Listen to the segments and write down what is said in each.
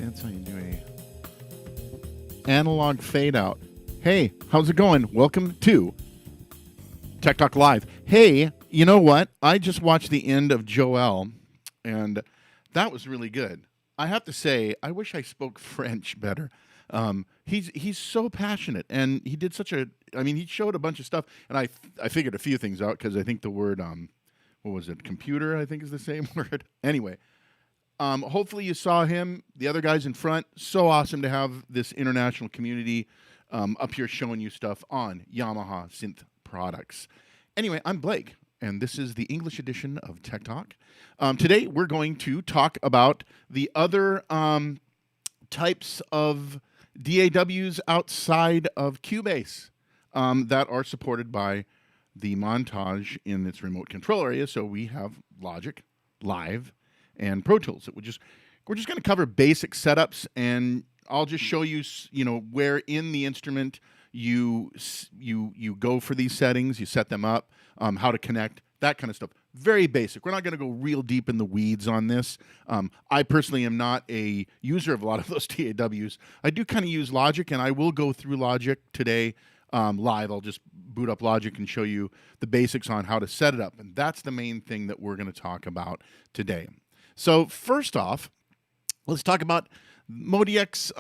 That's how you do a analog fade out. Hey, how's it going? Welcome to Tech Talk Live. Hey, you know what? I just watched the end of Joel, and that was really good. I have to say, I wish I spoke French better. He's so passionate, and he did such a. I mean, he showed a bunch of stuff, and I figured a few things out because I think the word what was it? Computer, I think is the same word. Anyway, hopefully you saw him. The other guys in front. So awesome to have this international community up here showing you stuff on Yamaha synth products. Anyway, I'm Blake, and this is the English edition of Tech Talk. Today we're going to talk about the other types of DAWs outside of Cubase that are supported by the Montage in its remote control area. So we have Logic, Live, and Pro Tools. We're just going to cover basic setups, and I'll just show you, where in the instrument you go for these settings, you set them up, how to connect, that kind of stuff. Very basic. We're not going to go real deep in the weeds on this. I personally am not a user of a lot of those DAWs. I do kind of use Logic, and I will go through Logic today live. I'll just boot up Logic and show you the basics on how to set it up. And that's the main thing that we're going to talk about today. So first off, let's talk about MODX,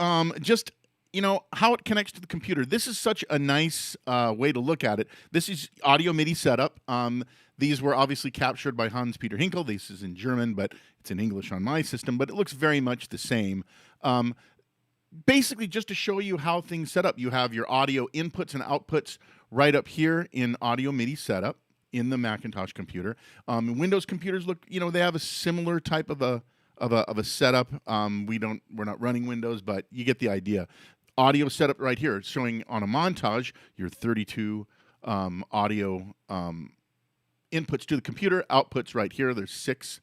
how it connects to the computer. This is such a nice way to look at it. This is audio MIDI setup. These were obviously captured by Hans-Peter Hinkel. This is in German, but it's in English on my system, but it looks very much the same. Basically, just to show you how things set up, you have your audio inputs and outputs right up here in audio MIDI setup in the Macintosh computer. Windows computers look, they have a similar type of a setup. We're not running Windows, but you get the idea. Audio setup right here. It's showing on a Montage your 32 audio inputs to the computer, outputs right here. There's 6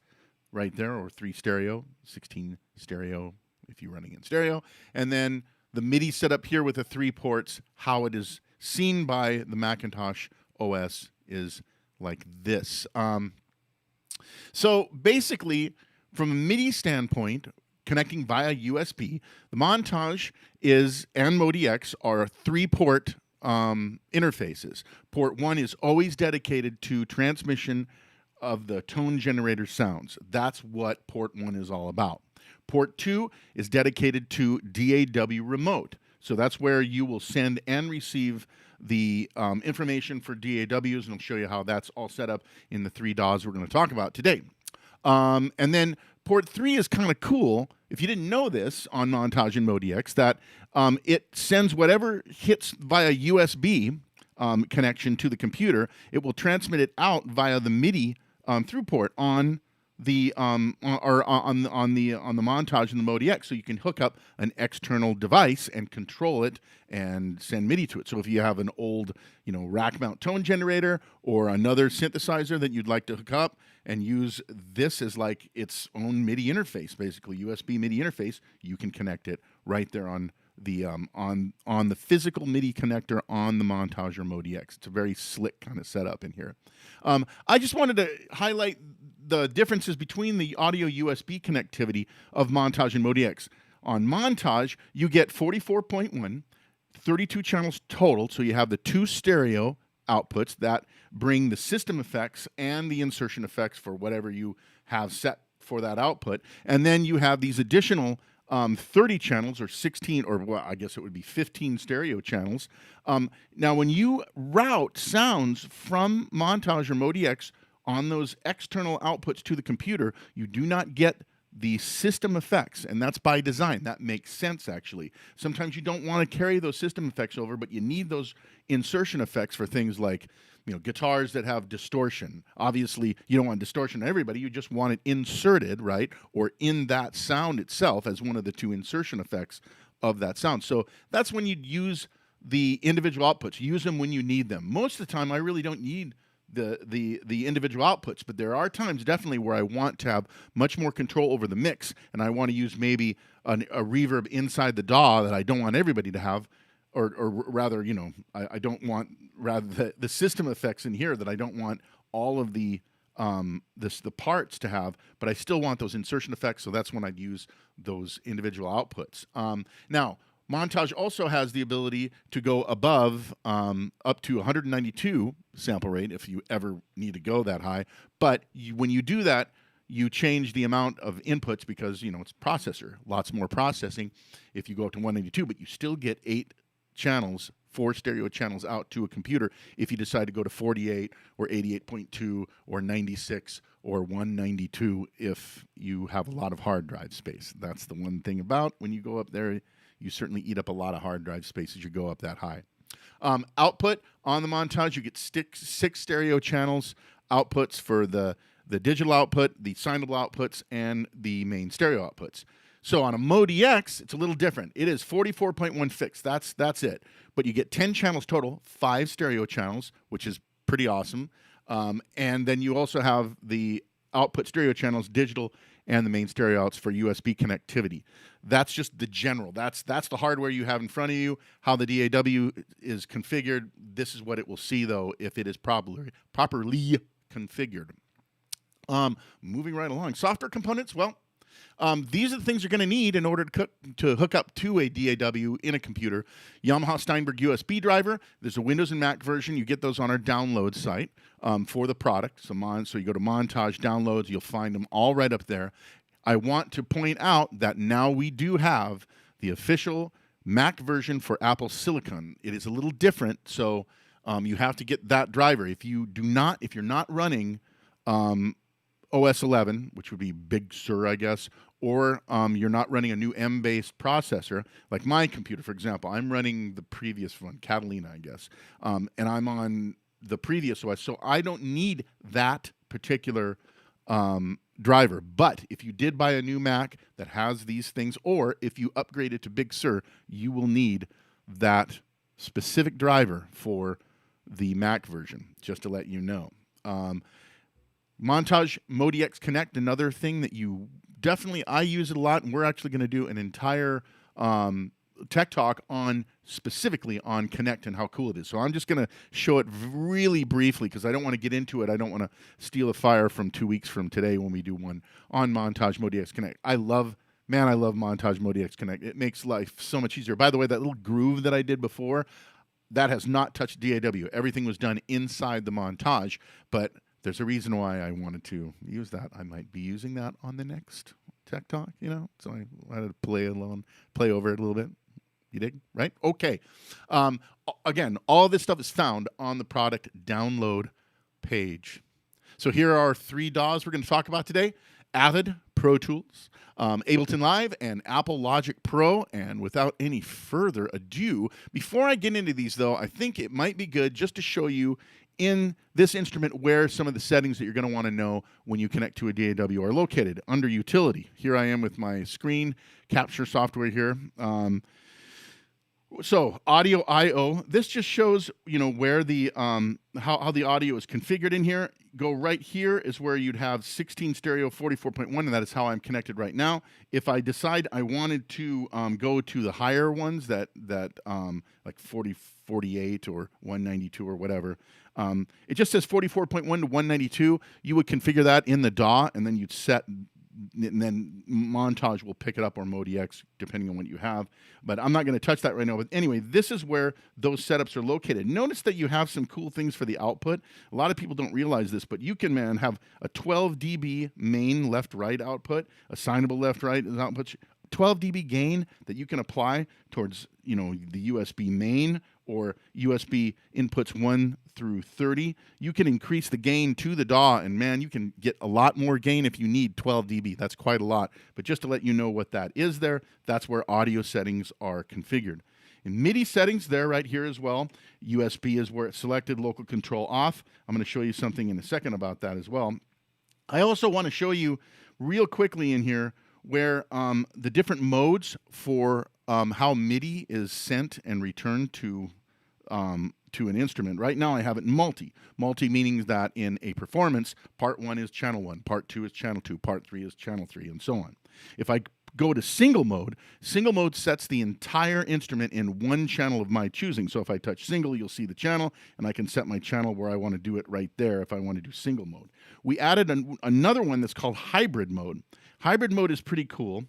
right there, or 3 stereo, 16 stereo if you're running in stereo. And then the MIDI setup here with the 3 ports, how it is seen by the Macintosh OS is like this. So basically, from a MIDI standpoint, connecting via USB, the Montage and MODX are 3-port interfaces. Port 1 is always dedicated to transmission of the tone generator sounds. That's what port 1 is all about. Port 2 is dedicated to DAW remote. So that's where you will send and receive the information for DAWs, and I'll show you how that's all set up in the 3 DAWs we're going to talk about today. And then port 3 is kind of cool. If you didn't know this on Montage and MODX, that it sends whatever hits via USB connection to the computer, it will transmit it out via the MIDI through port on the on the Montage and the MODX, so you can hook up an external device and control it and send MIDI to it. So if you have an old, rack mount tone generator or another synthesizer that you'd like to hook up and use this as like its own MIDI interface, basically USB MIDI interface, you can connect it right there on the physical MIDI connector on the Montage or MODX. It's a very slick kind of setup in here. I just wanted to highlight the differences between the audio USB connectivity of Montage and MODX. On Montage, you get 44.1, 32 channels total, so you have the 2 stereo outputs that bring the system effects and the insertion effects for whatever you have set for that output. And then you have these additional 30 channels, or 16, or well, I guess it would be 15 stereo channels. Now, when you route sounds from Montage or MODX on those external outputs to the computer, you do not get the system effects, and that's by design. That makes sense, actually. Sometimes you don't want to carry those system effects over, but you need those insertion effects for things like guitars that have distortion. Obviously, you don't want distortion on everybody. You just want it inserted, right, or in that sound itself as one of the 2 insertion effects of that sound. So that's when you'd use the individual outputs. Use them when you need them. Most of the time, I really don't need the individual outputs, but there are times definitely where I want to have much more control over the mix, and I want to use maybe a reverb inside the DAW that I don't want everybody to have, or rather, I don't want the system effects in here that I don't want all of the the parts to have, but I still want those insertion effects, so that's when I'd use those individual outputs. Now, Montage also has the ability to go above up to 192 sample rate if you ever need to go that high. But when you do that, you change the amount of inputs because, it's processor, lots more processing if you go up to 192, but you still get 8 channels, 4 stereo channels out to a computer if you decide to go to 48 or 88.2 or 96 or 192 if you have a lot of hard drive space. That's the one thing about when you go up there, you certainly eat up a lot of hard drive space as you go up that high. Output on the Montage, you get 6 stereo channels, outputs for the digital output, the signable outputs, and the main stereo outputs. So on a MODX, it's a little different. It is 44.1 fixed. That's it. But you get 10 channels total, 5 stereo channels, which is pretty awesome. And then you also have the output stereo channels, digital, and the main stereo outs for USB connectivity. That's just the general. That's the hardware you have in front of you. How the DAW is configured, this is what it will see, though, if it is properly configured. Moving right along. Software components, well, these are the things you're going to need in order to hook up to a DAW in a computer. Yamaha Steinberg USB driver. There's a Windows and Mac version. You get those on our download site for the product. So you go to Montage Downloads. You'll find them all right up there. I want to point out that now we do have the official Mac version for Apple Silicon. It is a little different, so you have to get that driver. If you're not running OS 11, which would be Big Sur, I guess, or you're not running a new M-based processor, like my computer, for example. I'm running the previous one, Catalina, I guess, and I'm on the previous OS, so I don't need that particular driver. But if you did buy a new Mac that has these things, or if you upgrade it to Big Sur, you will need that specific driver for the Mac version, just to let you know. Montage MODX Connect, another thing that you definitely, I use it a lot, and we're actually going to do an entire tech talk specifically on Connect and how cool it is. So I'm just going to show it really briefly because I don't want to get into it. I don't want to steal a fire from 2 weeks from today when we do one on Montage MODX Connect. I love Montage MODX Connect. It makes life so much easier. By the way, that little groove that I did before, that has not touched DAW. Everything was done inside the Montage, but there's a reason why I wanted to use that. I might be using that on the next Tech Talk, so I wanted to play over it a little bit. You dig? Right? Okay. Again, all this stuff is found on the product download page. So here are our 3 DAWs we're going to talk about today. Avid, Pro Tools, Ableton Live, and Apple Logic Pro. And without any further ado, before I get into these, though, I think it might be good just to show you in this instrument where some of the settings that you're going to want to know when you connect to a DAW are located. Under Utility, here I am with my screen capture software here. So Audio I/O, this just shows where the how the audio is configured in here. Go right here is where you'd have 16 stereo 44.1, and that is how I'm connected right now. If I decide I wanted to go to the higher ones that like 40, 48 or 192 or whatever, it just says 44.1 to 192. You would configure that in the DAW, and then you'd set, and then Montage will pick it up, or MODX, depending on what you have. But I'm not going to touch that right now. But anyway, this is where those setups are located. Notice that you have some cool things for the output. A lot of people don't realize this, but you can, have a 12 dB main left-right output, assignable left-right output, 12 dB gain that you can apply towards, the USB main or USB inputs 1 through 30. You can increase the gain to the DAW, and you can get a lot more gain if you need 12 dB. That's quite a lot. But just to let you know what that is there, that's where audio settings are configured. In MIDI settings, they're right here as well. USB is where it's selected, local control off. I'm going to show you something in a second about that as well. I also want to show you real quickly in here where the different modes for how MIDI is sent and returned to an instrument. Right now I have it in multi. Multi meaning that in a performance, part 1 is channel 1, part 2 is channel 2, part 3 is channel 3, and so on. If I go to single mode sets the entire instrument in one channel of my choosing. So if I touch single, you'll see the channel, and I can set my channel where I want to do it right there if I want to do single mode. We added another one that's called hybrid mode. Hybrid mode is pretty cool.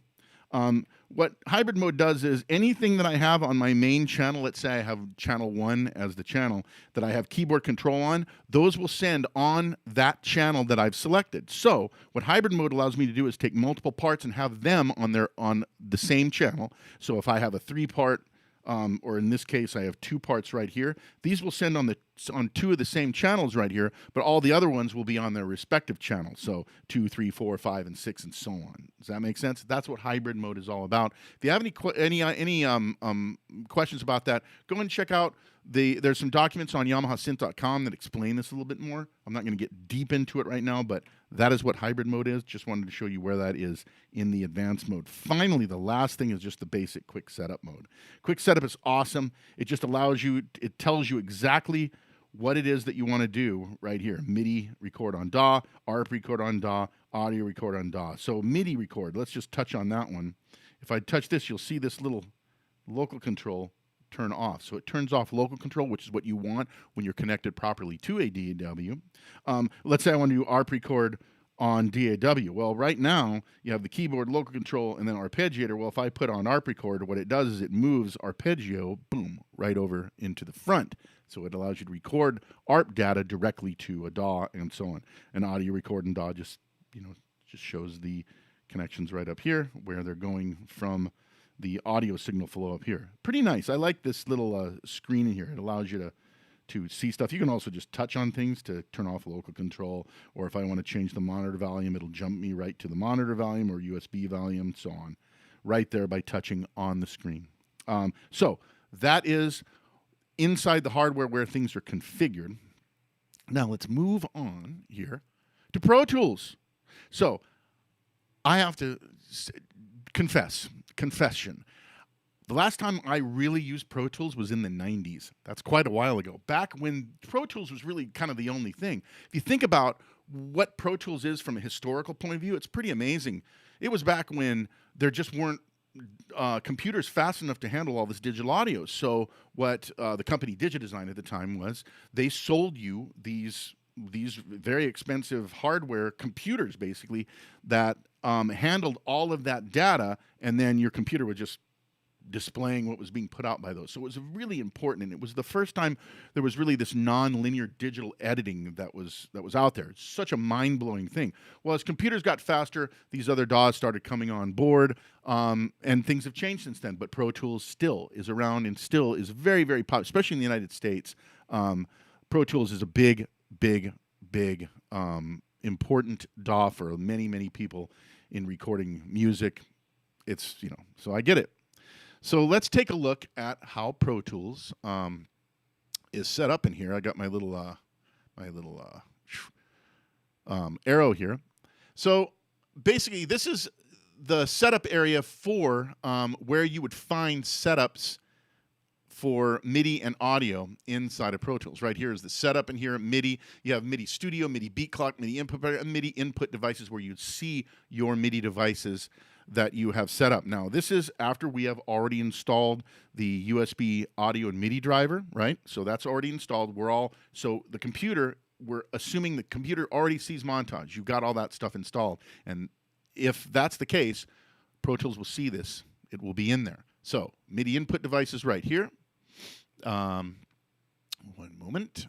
What hybrid mode does is anything that I have on my main channel, let's say I have channel 1 as the channel that I have keyboard control on, those will send on that channel that I've selected. So what hybrid mode allows me to do is take multiple parts and have them on the same channel. So if I have a 3-part, or in this case, I have 2 parts right here. These will send on 2 of the same channels right here, but all the other ones will be on their respective channels. So 2, 3, 4, 5, and 6, and so on. Does that make sense? That's what hybrid mode is all about. If you have any questions about that, go and check out there's some documents on YamahaSynth.com that explain this a little bit more. I'm not going to get deep into it right now, but that is what hybrid mode is. Just wanted to show you where that is in the advanced mode. Finally, the last thing is just the basic quick setup mode. Quick setup is awesome. It just allows you, it tells you exactly what it is that you want to do right here. MIDI record on DAW, ARP record on DAW, audio record on DAW. So MIDI record, let's just touch on that one. If I touch this, you'll see this little local control turn off. So it turns off local control, which is what you want when you're connected properly to a DAW. Let's say I want to do ARP record on DAW. Well, right now, you have the keyboard, local control, and then arpeggiator. Well, if I put on ARP record, what it does is it moves arpeggio, boom, right over into the front. So it allows you to record ARP data directly to a DAW and so on. An audio record in DAW just shows the connections right up here where they're going from the audio signal flow up here. Pretty nice. I like this little screen in here. It allows you to see stuff. You can also just touch on things to turn off local control, or if I want to change the monitor volume, it'll jump me right to the monitor volume or USB volume, so on, right there by touching on the screen. So that is inside the hardware where things are configured. Now let's move on here to Pro Tools. So I have to confession. The last time I really used Pro Tools was in the 90s. That's quite a while ago. Back when Pro Tools was really kind of the only thing. If you think about what Pro Tools is from a historical point of view, it's pretty amazing. It was back when there just weren't computers fast enough to handle all this digital audio. So what the company Digidesign at the time was, they sold you these very expensive hardware computers, basically, that handled all of that data, and then your computer would just displaying what was being put out by those. So it was really important, and it was the first time there was really this non-linear digital editing that was out there. It's such a mind-blowing thing. Well, as computers got faster, these other DAWs started coming on board, and things have changed since then. But Pro Tools still is around and still is very, very popular, especially in the United States. Pro Tools is a big, important DAW for many, many people in recording music. It's, so I get it. So let's take a look at how Pro Tools is set up in here. I got my little arrow here. So basically, this is the setup area for where you would find setups for MIDI and audio inside of Pro Tools. Right here is the setup in here, MIDI. You have MIDI Studio, MIDI Beat Clock, MIDI Input, and MIDI Input devices where you see your MIDI devices that you have set up. Now, this is after we have already installed the USB audio and MIDI driver, right? So that's already installed. So the computer, we're assuming the computer already sees Montage. You've got all that stuff installed. And if that's the case, Pro Tools will see this. It will be in there. So MIDI input devices right here. One moment.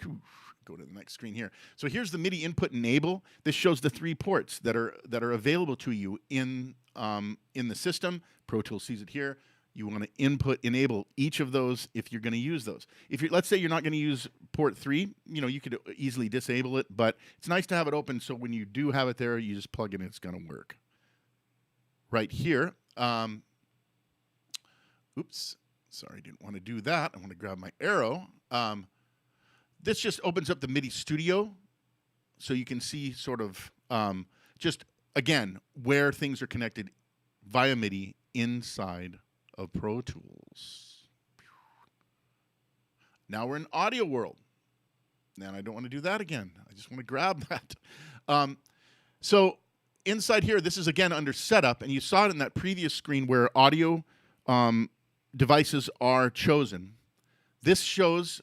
Go to the next screen here. So here's the MIDI input enable. This shows the 3 ports that are available to you in the system. Pro Tools sees it here. You want to enable each of those if you're going to use those. Let's say you're not going to use port 3, you could easily disable it, but it's nice to have it open so when you do have it there, you just plug it in, it's going to work. Right here. Oops. Sorry, didn't want to do that. I want to grab my arrow. This just opens up the MIDI Studio so you can see sort of just, again, where things are connected via MIDI inside of Pro Tools. Now we're in audio world. And I don't want to do that again. I just want to grab that. So inside here, this is again under setup, and you saw it in that previous screen where audio devices are chosen. This shows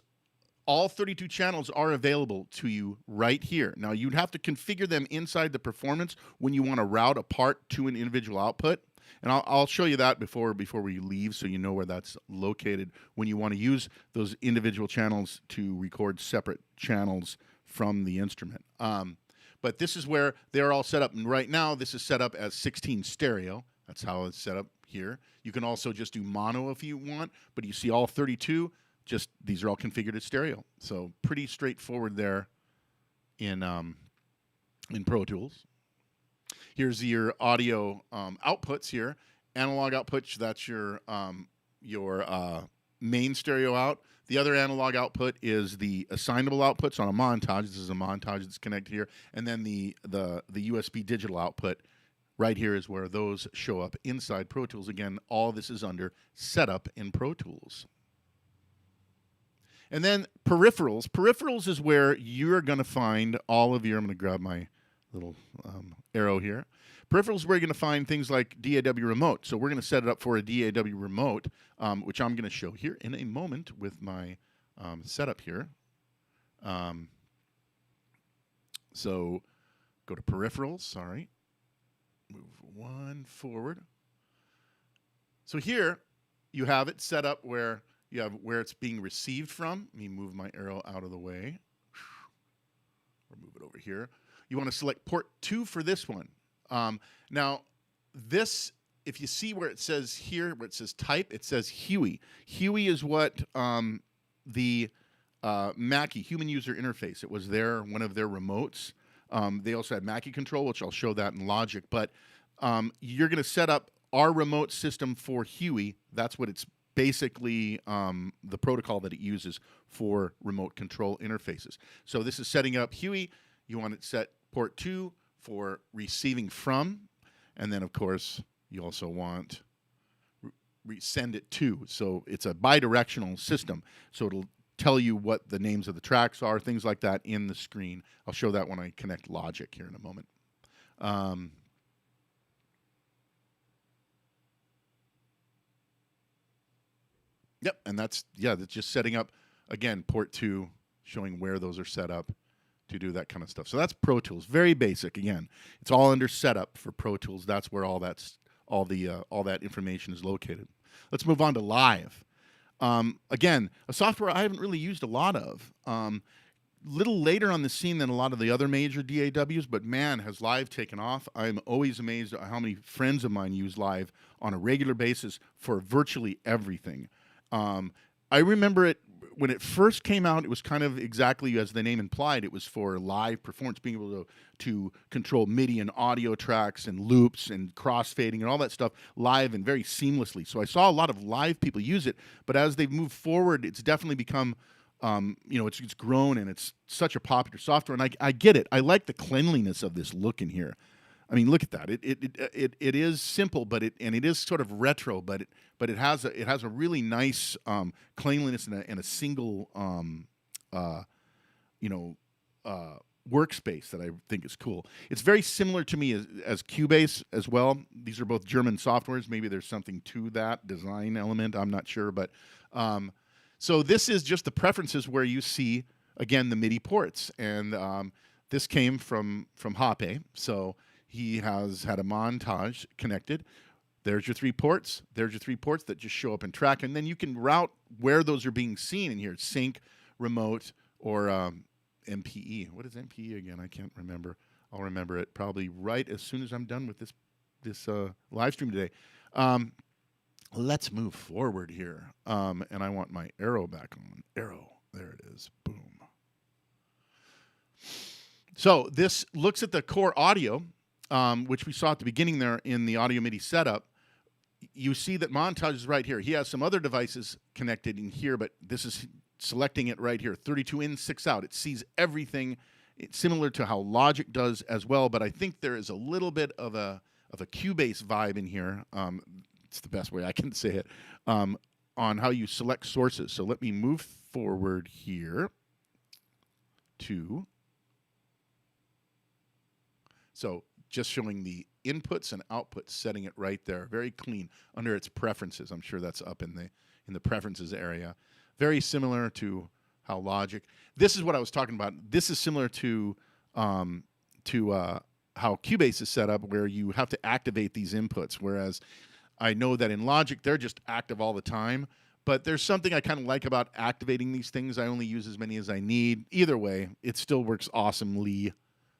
all 32 channels are available to you right here. Now, you'd have to configure them inside the performance when you want to route a part to an individual output. And I'll show you that before we leave, so you know where that's located when you want to use those individual channels to record separate channels from the instrument. But this is where they're all set up. And right now, this is set up as 16 stereo. That's how it's set up here. You can also just do mono if you want, but you see all 32, just these are all configured as stereo. So pretty straightforward there in Pro Tools. Here's your audio outputs here. Analog outputs, that's your main stereo out. The other analog output is the assignable outputs on a montage. This is a montage that's connected here. And then the USB digital output right here is where those show up inside Pro Tools. Again, all this is under setup in Pro Tools. And then peripherals. Peripherals is where you're going to find all of your, I'm going to grab my little arrow here. Peripherals is where you're going to find things like DAW remote. So we're going to set it up for a DAW remote, which I'm going to show here in a moment with my setup here. So go to peripherals, sorry. Move one forward. So here you have it set up where you have where it's being received from. Let me move my arrow out of the way. Or move it over here. You want to select port 2 for this one. Now, this, if you see where it says here, where it says type, it says Huey. Huey is what the Mackie, Human User Interface, it was one of their remotes. They also had Mackie Control, which I'll show that in Logic. But you're going to set up our remote system for Huey. That's what it's basically the protocol that it uses for remote control interfaces. So this is setting up Huey. You want it set port 2 for receiving from, and then of course you also want send it to. So it's a bidirectional system. So it'll tell you what the names of the tracks are, things like that in the screen. I'll show that when I connect Logic here in a moment. Yep, and that's just setting up, again, port 2, showing where those are set up to do that kind of stuff. So that's Pro Tools, very basic. Again, it's all under setup for Pro Tools. That's where all that information is located. Let's move on to Live. Again, a software I haven't really used a lot of. Little later on the scene than a lot of the other major DAWs, but man, has Live taken off. I'm always amazed at how many friends of mine use Live on a regular basis for virtually everything. I remember it when it first came out. It was kind of exactly as the name implied. It was for live performance, being able to control MIDI and audio tracks and loops and crossfading and all that stuff live and very seamlessly. So I saw a lot of live people use it, but as they've moved forward, it's definitely become, it's grown, and it's such a popular software. And I get it. I like the cleanliness of this look in here. I mean, look at that. It is simple, but it is sort of retro, but it has a really nice cleanliness and a single workspace that I think is cool. It's very similar to me as Cubase as well. These are both German softwares. Maybe there's something to that design element. I'm not sure, but so this is just the preferences where you see again the MIDI ports, and this came from Hape. So he has had a montage connected. There's your 3 ports. There's your 3 ports that just show up in track. And then you can route where those are being seen in here. Sync, remote, or MPE. What is MPE again? I can't remember. I'll remember it probably right as soon as I'm done with this live stream today. Let's move forward here. And I want my arrow back on. Arrow. There it is. Boom. So this looks at the core audio, which we saw at the beginning there in the audio MIDI setup. You see that Montage is right here. He has some other devices connected in here, but this is selecting it right here. 32 in, 6 out. It sees everything. It's similar to how Logic does as well, but I think there is a little bit of a Cubase vibe in here. It's the best way I can say it, on how you select sources. So let me move forward here to... So just showing the inputs and outputs, setting it right there, very clean under its preferences. I'm sure that's up in the preferences area. Very similar to how Logic. This is what I was talking about. This is similar to how Cubase is set up, where you have to activate these inputs. Whereas I know that in Logic they're just active all the time. But there's something I kind of like about activating these things. I only use as many as I need. Either way, it still works awesomely.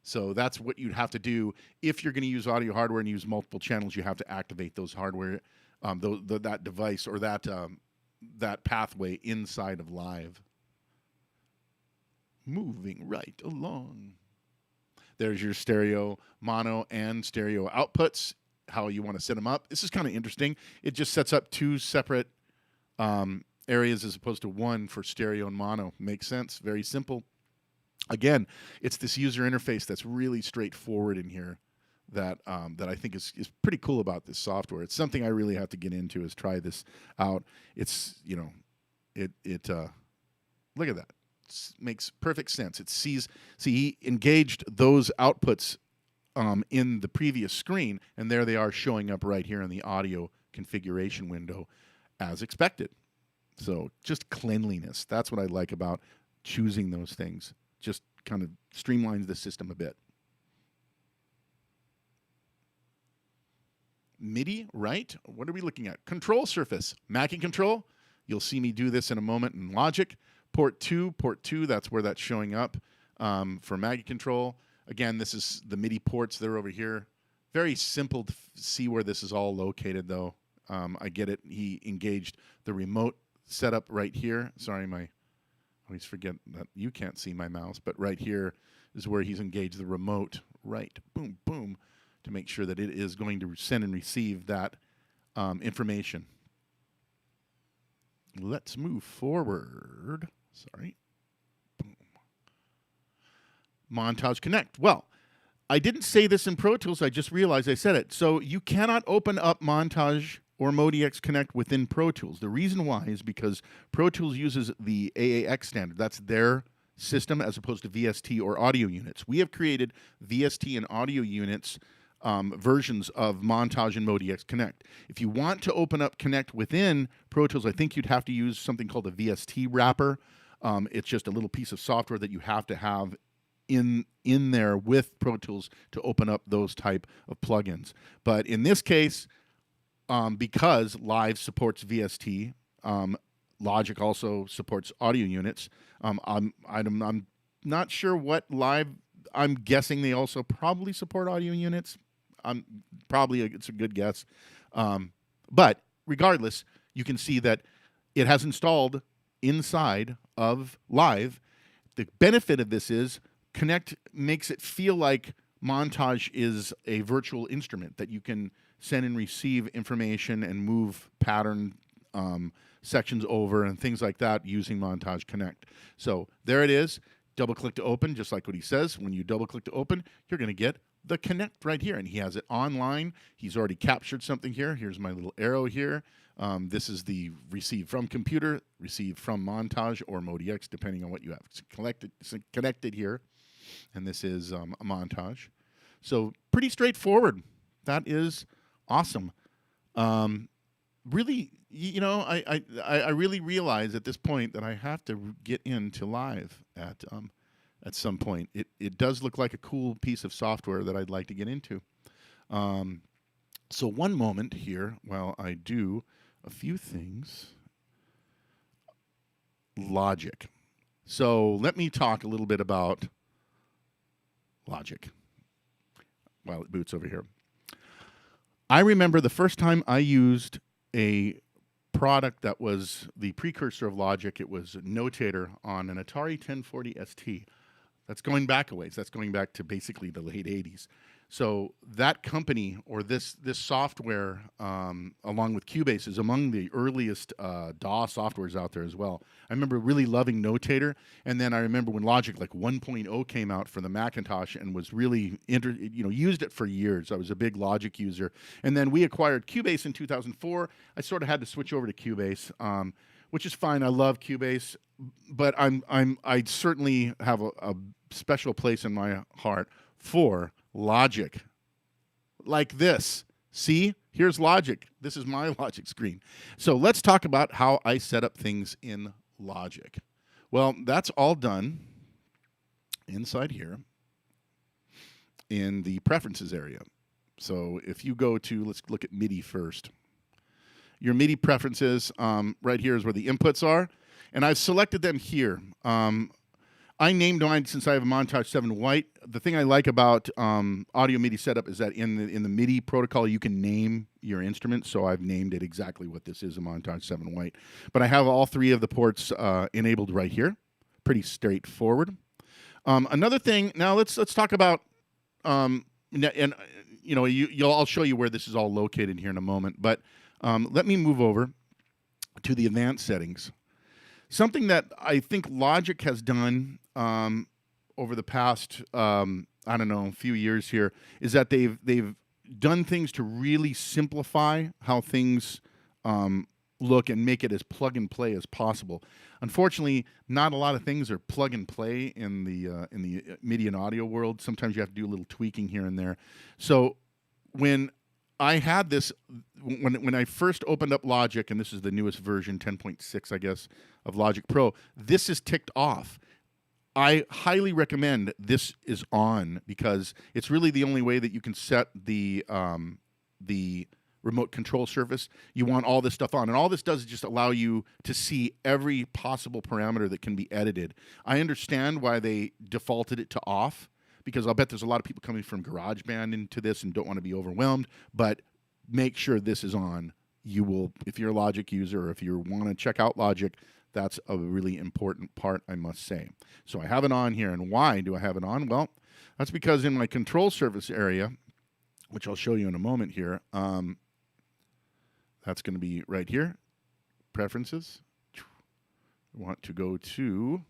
So that's what you'd have to do if you're going to use audio hardware and use multiple channels. You have to activate those hardware, that device or that pathway inside of Live. Moving right along. There's your stereo, mono, and stereo outputs. How you want to set them up. This is kind of interesting. It just sets up two separate areas as opposed to one for stereo and mono. Makes sense. Very simple. Again, it's this user interface that's really straightforward in here that I think is pretty cool about this software. It's something I really have to get into, is try this out. It's, look at that. It makes perfect sense. It see, he engaged those outputs in the previous screen, and there they are showing up right here in the audio configuration window as expected. So just cleanliness. That's what I like about choosing those things. Just kind of streamlines the system a bit. MIDI, right? What are we looking at? Control surface, Mackie control. You'll see me do this in a moment in Logic. Port 2, that's where that's showing up for Mackie control. Again, this is the MIDI ports. They're over here. Very simple to see where this is all located, though. I get it. He engaged the remote setup right here. Sorry, I always forget that you can't see my mouse, but right here is where he's engaged the remote. Right, boom, boom, to make sure that it is going to send and receive that information. Let's move forward. Sorry. Boom. Montage Connect. Well, I didn't say this in Pro Tools. I just realized I said it. So you cannot open up Montage or ModiX Connect within Pro Tools. The reason why is because Pro Tools uses the AAX standard. That's their system as opposed to VST or audio units. We have created VST and audio units versions of Montage and ModiX Connect. If you want to open up Connect within Pro Tools, I think you'd have to use something called a VST wrapper. It's just a little piece of software that you have to have in there with Pro Tools to open up those type of plugins. But in this case, because Live supports VST, Logic also supports audio units. I'm not sure what Live. I'm guessing they also probably support audio units. It's a good guess. But regardless, you can see that it has installed inside of Live. The benefit of this is Connect makes it feel like Montage is a virtual instrument that you can send and receive information and move pattern sections over and things like that using Montage Connect. So there it is. Double click to open, just like what he says. When you double click to open, you're going to get the Connect right here. And he has it online. He's already captured something here. Here's my little arrow here. This is the receive from computer, receive from Montage or ModiX, depending on what you have. It's connected here. And this is a Montage. So pretty straightforward. That is awesome. Really, I really realize at this point that I have to get into Live at some point. It does look like a cool piece of software that I'd like to get into. So one moment here while I do a few things. Logic. So let me talk a little bit about Logic while it boots over here. I remember the first time I used a product that was the precursor of Logic. It was Notator on an Atari 1040 ST. That's going back a ways. That's going back to basically the late 80s. So that company or this software, along with Cubase, is among the earliest DAW softwares out there as well. I remember really loving Notator, and then I remember when Logic like 1.0 came out for the Macintosh and was really used it for years. I was a big Logic user, and then we acquired Cubase in 2004. I sort of had to switch over to Cubase, which is fine. I love Cubase, but I certainly have a special place in my heart for Logic. like this. See, here's Logic. This is my Logic screen. So let's talk about how I set up things in Logic. Well, that's all done inside here in the preferences area. So if you go to, let's look at MIDI first. Your MIDI preferences, right here is where the inputs are. And I've selected them here. I named mine since I have a Montage 7 white. The thing I like about audio MIDI setup is that in the MIDI protocol, you can name your instrument. So I've named it exactly what this is, a Montage 7 white. But I have all three of the ports enabled right here. Pretty straightforward. Another thing, now let's talk about, and you know, I'll show you where this is all located here in a moment. But let me move over to the advanced settings. Something that I think Logic has done over the past, I don't know, few years here is that they've done things to really simplify how things look and make it as plug and play as possible. Unfortunately, not a lot of things are plug and play in the MIDI and audio world. Sometimes you have to do a little tweaking here and there. So when I had this, when I first opened up Logic, and this is the newest version, 10.6, I guess, of Logic Pro, this is ticked off. I highly recommend this is on because it's really the only way that you can set the remote control surface. You want all this stuff on, and all this does is just allow you to see every possible parameter that can be edited. I understand why they defaulted it to off, because I'll bet there's a lot of people coming from GarageBand into this and don't want to be overwhelmed, but make sure this is on. You will, if you're a Logic user or if you want to check out Logic, that's a really important part, I must say. So I have it on here, and why do I have it on? Well, that's because in my control surface area, which I'll show you in a moment here, that's going to be right here, preferences. I want to go to,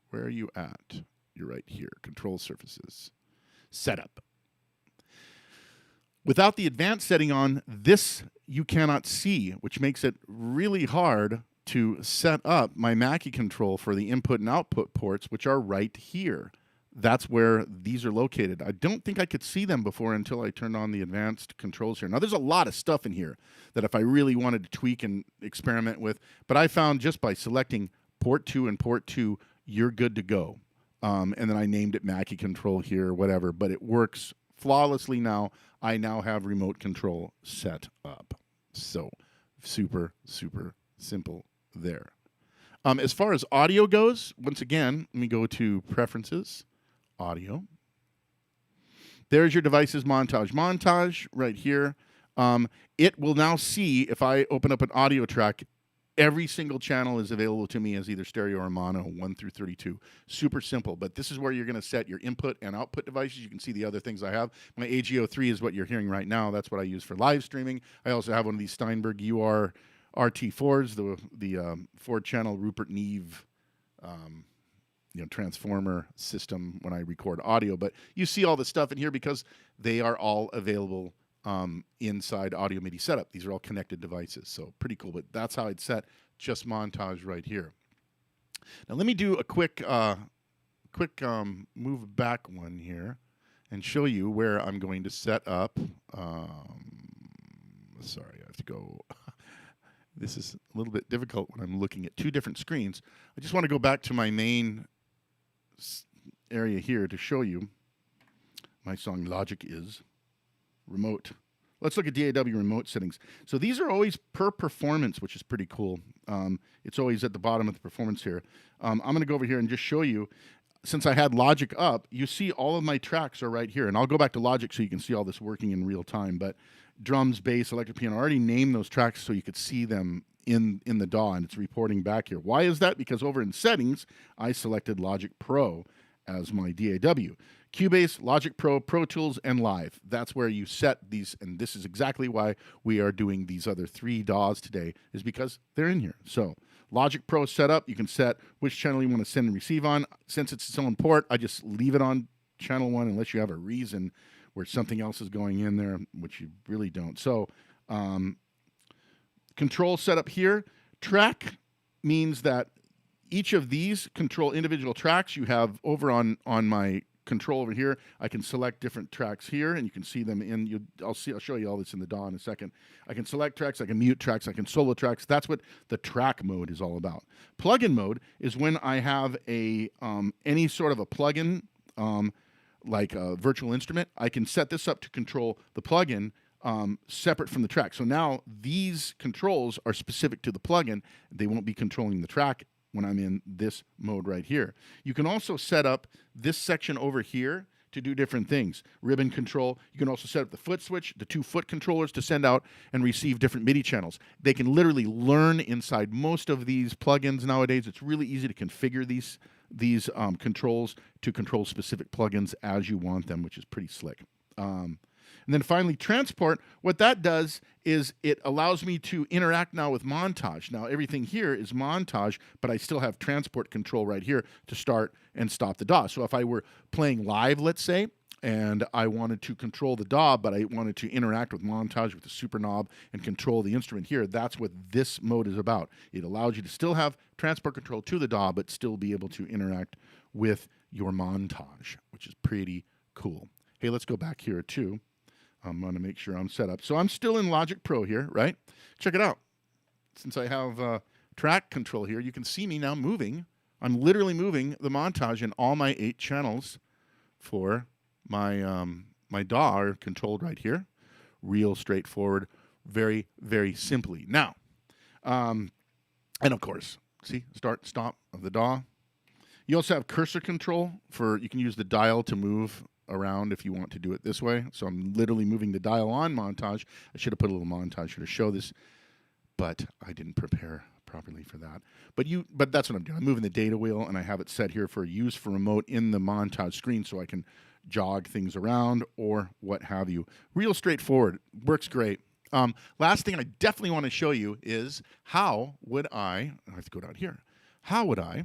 where are you at? You're right here, control surfaces, setup. Without the advanced setting on, this you cannot see, which makes it really hard to set up my Mackie control for the input and output ports, which are right here. That's where these are located. I don't think I could see them before until I turned on the advanced controls here. Now, there's a lot of stuff in here that if I really wanted to tweak and experiment with, but I found just by selecting port 2 and port 2, you're good to go. And then I named it Mackie control here, whatever, but it works flawlessly now. I now have remote control set up. So super, super simple there. As far as audio goes, once again, let me go to preferences, audio. There's your devices montage right here. It will now see, if I open up an audio track, every single channel is available to me as either stereo or mono, 1 through 32. Super simple, but this is where you're going to set your input and output devices. You can see the other things I have. My AGO3 is what you're hearing right now. That's what I use for live streaming. I also have one of these Steinberg UR RT4s, the 4-channel Rupert Neve transformer system when I record audio. But you see all the stuff in here because they are all available inside Audio MIDI setup. These are all connected devices, so pretty cool. But that's how I'd set just montage right here. Now let me do a quick move back one here and show you where I'm going to set up. Sorry, I have to go. This is a little bit difficult when I'm looking at two different screens. I just want to go back to my main area here to show you my song Logic is remote. Let's look at DAW remote settings. So these are always per performance, which is pretty cool. It's always at the bottom of the performance here. I'm going to go over here and just show you. Since I had Logic up, you see all of my tracks are right here. And I'll go back to Logic so you can see all this working in real time. But drums, bass, electric piano, I already named those tracks so you could see them in the DAW, and it's reporting back here. Why is that? Because over in settings, I selected Logic Pro as my DAW. Cubase, Logic Pro, Pro Tools, and Live. That's where you set these, and this is exactly why we are doing these other 3 DAWs today, is because they're in here. So Logic Pro setup, you can set which channel you want to send and receive on. Since it's its own port, I just leave it on channel 1 unless you have a reason where something else is going in there, which you really don't. So control setup here. Track means that each of these control individual tracks you have over on my control over here. I can select different tracks here, and you can see them in. I'll show you all this in the DAW in a second. I can select tracks. I can mute tracks. I can solo tracks. That's what the track mode is all about. Plugin mode is when I have a any sort of a plugin, like a virtual instrument. I can set this up to control the plugin separate from the track. So now these controls are specific to the plugin. They won't be controlling the track when I'm in this mode right here. You can also set up this section over here to do different things. Ribbon control. You can also set up the foot switch, the 2 foot controllers to send out and receive different MIDI channels. They can literally learn inside most of these plugins nowadays. It's really easy to configure these controls to control specific plugins as you want them, which is pretty slick. And then finally, transport, what that does is it allows me to interact now with Montage. Now, everything here is Montage, but I still have transport control right here to start and stop the DAW. So if I were playing live, let's say, and I wanted to control the DAW, but I wanted to interact with Montage with the super knob and control the instrument here, that's what this mode is about. It allows you to still have transport control to the DAW, but still be able to interact with your Montage, which is pretty cool. Hey, let's go back here too. I'm going to make sure I'm set up. So I'm still in Logic Pro here, right? Check it out. Since I have track control here, you can see me now moving. I'm literally moving the Montage, and all my 8 channels for my my DAW are controlled right here. Real straightforward, very, very simply. Now, and of course, see, start, stop of the DAW. You also have cursor control you can use the dial to move around if you want to do it this way. So I'm literally moving the dial on Montage. I should have put a little montage here to show this, but I didn't prepare properly for that. But that's what I'm doing. I'm moving the data wheel, and I have it set here for use for remote in the Montage screen so I can jog things around or what have you. Real straightforward. Works great. Last thing I definitely want to show you is how would I have to go down here. How would I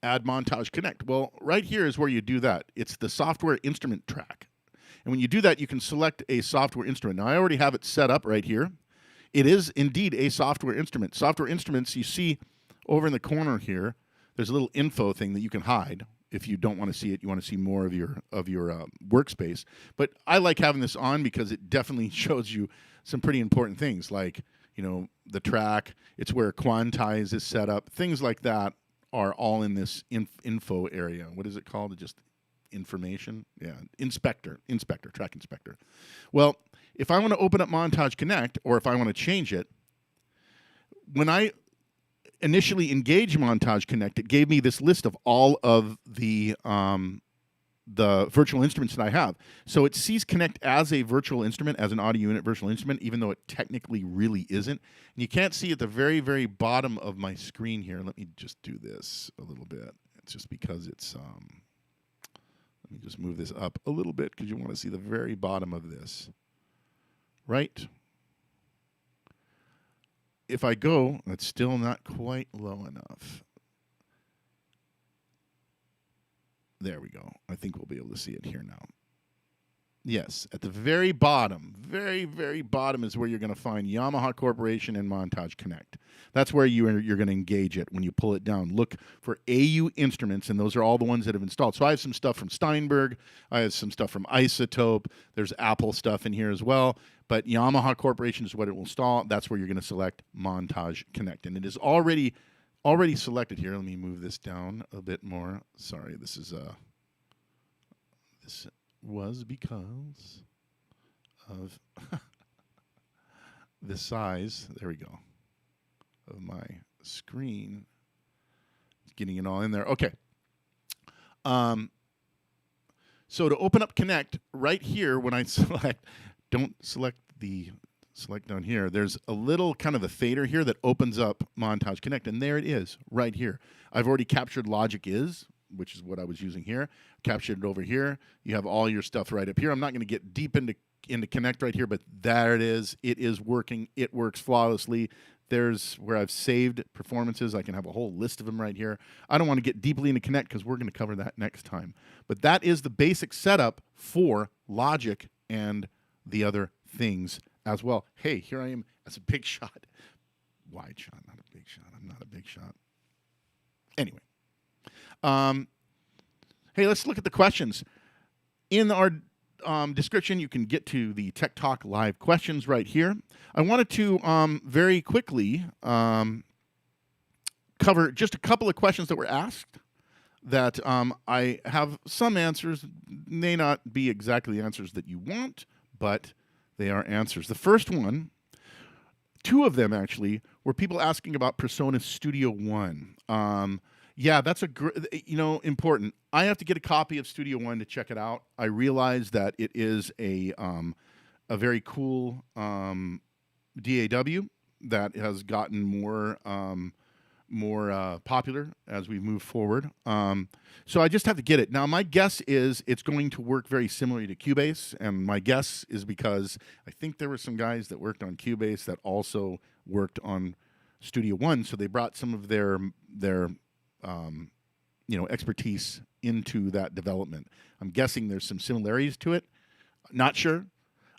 add Montage Connect? Well, right here is where you do that. It's the software instrument track. And when you do that, you can select a software instrument. Now, I already have it set up right here. It is indeed a software instrument. Software instruments, you see over in the corner here, there's a little info thing that you can hide. If you don't want to see it, you want to see more of your workspace. But I like having this on because it definitely shows you some pretty important things, like, you know, the track. It's where Quantize is set up. Things like that are all in this info area. What is it called? Just information? Yeah, track inspector. Well, if I want to open up Montage Connect, or if I want to change it, when I initially engaged Montage Connect, it gave me this list of all of the virtual instruments that I have. So it sees Connect as a virtual instrument, as an audio unit virtual instrument, even though it technically really isn't. And you can't see at the very, very bottom of my screen here. Let me just do this a little bit. It's just because it's, let me just move this up a little bit because you want to see the very bottom of this. Right? If I go, that's still not quite low enough. There we go. I think we'll be able to see it here now. Yes, at the very bottom, very, very bottom is where you're going to find Yamaha Corporation and Montage Connect. That's where you're going to engage it when you pull it down. Look for AU Instruments, and those are all the ones that have installed. So I have some stuff from Steinberg. I have some stuff from Isotope. There's Apple stuff in here as well. But Yamaha Corporation is what it will install. That's where you're going to select Montage Connect. And it is already selected here. Let me move this down a bit more. Sorry, this is this was because of the size, there we go, of my screen. Getting it all in there. Okay. So to open up Connect, right here when I select, don't select the select down here, there's a little kind of a fader here that opens up Montage Connect, and there it is, right here. I've already captured Logic Is, which is what I was using here, captured it over here. You have all your stuff right up here. I'm not going to get deep into Connect right here, but there it is. It is working. It works flawlessly. There's where I've saved performances. I can have a whole list of them right here. I don't want to get deeply into Connect because we're going to cover that next time. But that is the basic setup for Logic and the other things as well. Hey, here I am as a big shot. Wide shot, not a big shot. I'm not a big shot. Anyway. Hey, let's look at the questions. In our description, you can get to the Tech Talk Live questions right here. I wanted to very quickly cover just a couple of questions that were asked that I have some answers, may not be exactly the answers that you want, but they are answers. The first one, two of them actually, were people asking about Persona Studio One. Yeah, that's important. I have to get a copy of Studio One to check it out. I realize that it is a very cool DAW that has gotten more popular as we move forward. So I just have to get it. Now, my guess is it's going to work very similarly to Cubase, and my guess is because I think there were some guys that worked on Cubase that also worked on Studio One, so they brought some of their expertise into that development. I'm guessing there's some similarities to it. Not sure.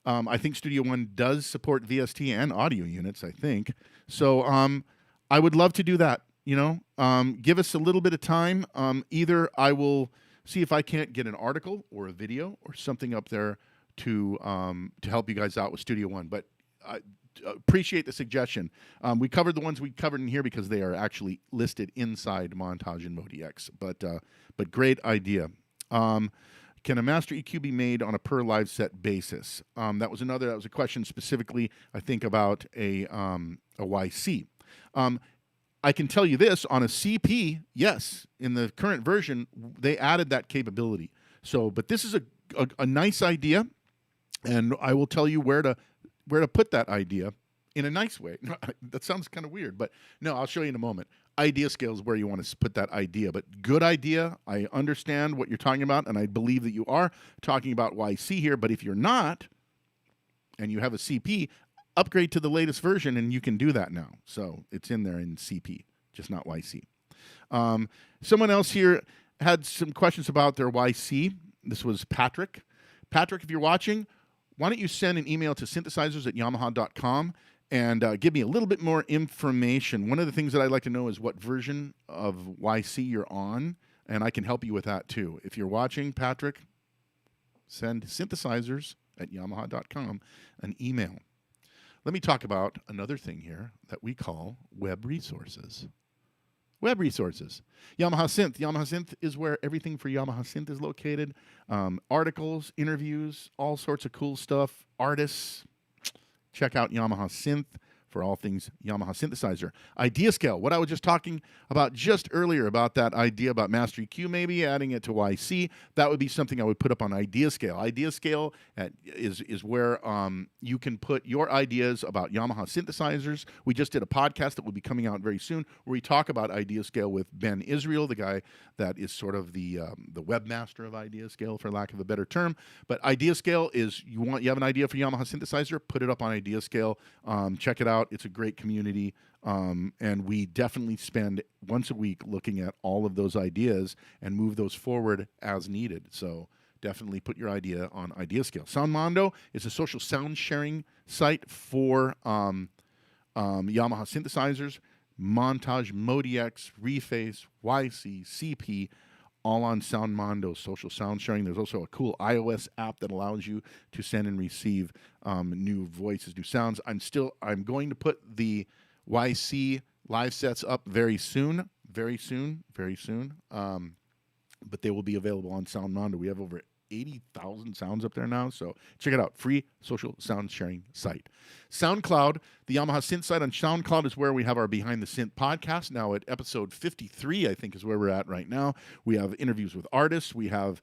I think Studio One does support VST and audio units, I think. So I would love to do that. Give us a little bit of time. Either I will see if I can't get an article or a video or something up there to help you guys out with Studio One. But I appreciate the suggestion. We covered the ones we covered in here because they are actually listed inside Montage and Modi X. But great idea. Can a master EQ be made on a per live set basis? That was a question specifically, I think, about a YC. I can tell you this, on a CP, yes, in the current version, they added that capability. So, but this is a nice idea, and I will tell you where to put that idea in a nice way. That sounds kind of weird, but no, I'll show you in a moment. Idea scale is where you want to put that idea, but good idea. I understand what you're talking about, and I believe that you are talking about YC here, but if you're not, and you have a CP, upgrade to the latest version, and you can do that now. So it's in there in CP, just not YC. Someone else here had some questions about their YC. This was Patrick. Patrick, if you're watching, why don't you send an email to synthesizers@yamaha.com and give me a little bit more information. One of the things that I'd like to know is what version of YC you're on, and I can help you with that too. If you're watching, Patrick, send synthesizers@yamaha.com an email. Let me talk about another thing here that we call web resources. Web resources. Yamaha Synth. Yamaha Synth is where everything for Yamaha Synth is located. Articles, interviews, all sorts of cool stuff. Artists. Check out Yamaha Synth for all things Yamaha synthesizer. Idea scale, what I was just talking about just earlier about that idea about Master EQ, maybe adding it to YC, that would be something I would put up on Idea scale. Idea scale is where you can put your ideas about Yamaha synthesizers. We just did a podcast that will be coming out very soon where we talk about Idea scale with Ben Israel, the guy that is sort of the webmaster of Idea scale, for lack of a better term. But Idea scale is you have an idea for Yamaha synthesizer, put it up on Idea scale, check it out. It's a great community, and we definitely spend once a week looking at all of those ideas and move those forward as needed. So definitely put your idea on Idea scale. SoundMondo is a social sound sharing site for Yamaha synthesizers. Montage, Modi X, Reface, YC, CP, all on SoundMondo, social sound sharing. There's also a cool iOS app that allows you to send and receive new voices, new sounds. I'm going to put the YC live sets up very soon. But they will be available on SoundMondo. We have over 80,000 sounds up there now, so check it out. Free social sound sharing site. SoundCloud, the Yamaha Synth site on SoundCloud is where we have our Behind the Synth podcast. Now at episode 53, I think is where we're at right now. We have interviews with artists. We have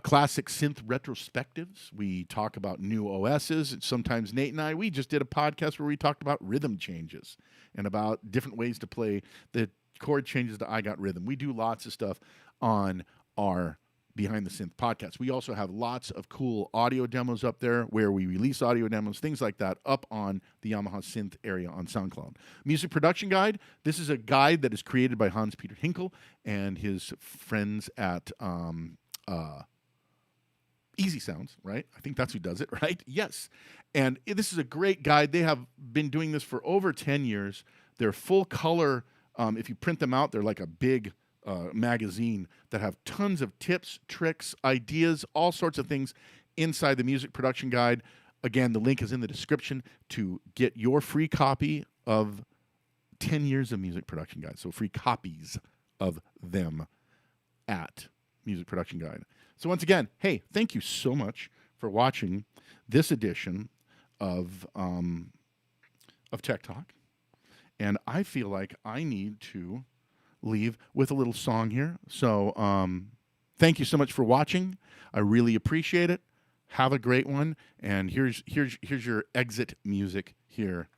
classic synth retrospectives. We talk about new OSs. Sometimes Nate and we just did a podcast where we talked about rhythm changes and about different ways to play the chord changes to I Got Rhythm. We do lots of stuff on our Behind the Synth podcast. We also have lots of cool audio demos up there where we release audio demos, things like that, up on the Yamaha Synth area on SoundCloud. Music Production Guide. This is a guide that is created by Hans-Peter Hinkel and his friends at Easy Sounds, right? I think that's who does it, right? Yes. And this is a great guide. They have been doing this for over 10 years. They're full color. If you print them out, they're like a big magazine that have tons of tips, tricks, ideas, all sorts of things inside the music production guide. Again, the link is in the description to get your free copy of 10 years of music production guide. So free copies of them at Music Production Guide. So once again, hey, thank you so much for watching this edition of Tech Talk. And I feel like I need to leave with a little song here. So thank you so much for watching. I really appreciate it. Have a great one. And here's your exit music here.